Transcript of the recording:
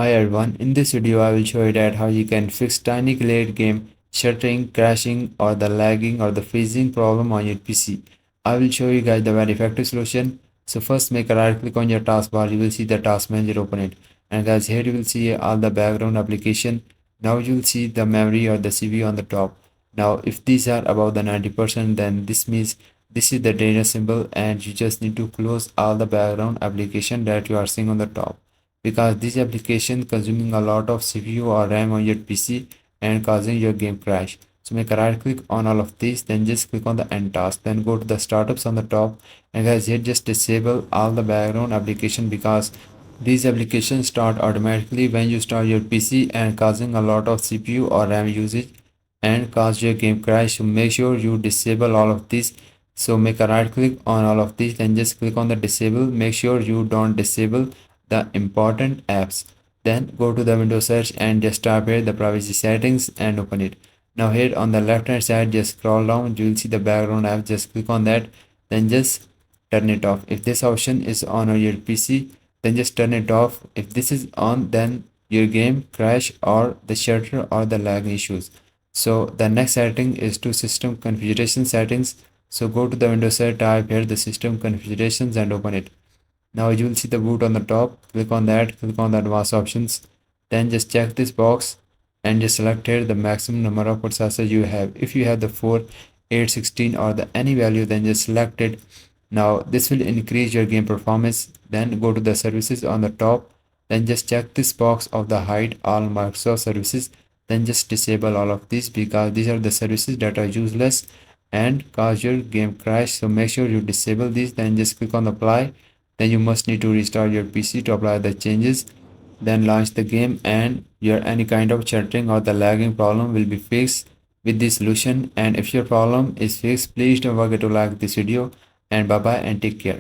Hi everyone, in this video I will show you that how you can fix tiny Glade game stuttering, crashing or the lagging or the freezing problem on your PC. I will show you guys the very effective solution. So first make a right click on your taskbar, you will see the task manager, open it. And guys, here you will see all the background application. Now you will see the memory or the CPU on the top. Now if these are above the 90%, then this means this is the danger symbol and you just need to close all the background application that you are seeing on the top, because this application consuming a lot of CPU or RAM on your PC and causing your game crash. So make a right click on all of these, then just click on the end task, then go to the startups on the top, and guys here just disable all the background application, because these applications start automatically when you start your PC and causing a lot of CPU or RAM usage and cause your game crash. So make sure you disable all of these. So make a right click on all of these, then just click on the disable. Make sure you don't disable the important apps. Then go to the Windows search and just tap here the privacy settings and open it. Now here on the left hand side, just scroll down, you will see the background app. Just click on that, then just turn it off. If this option is on your PC, then just turn it off. If this is on, then your game crash or the shutter or the lag issues. So the next setting is to system configuration settings. So go to the Windows side, type here the system configurations and open it. Now you will see the boot on the top, click on that, click on the advanced options, then just check this box and just select here the maximum number of processors you have. If you have the 4, 8, 16 or the any value, then just select it. Now this will increase your game performance. Then go to the services on the top, then just check this box of the hide all Microsoft services, then just disable all of these, because these are the services that are useless and cause your game crash. So make sure you disable these, then just click on apply. Then you must need to restart your PC to apply the changes, then launch the game, and your any kind of stuttering or the lagging problem will be fixed with this solution. And if your problem is fixed, please don't forget to like this video, and bye bye and take care.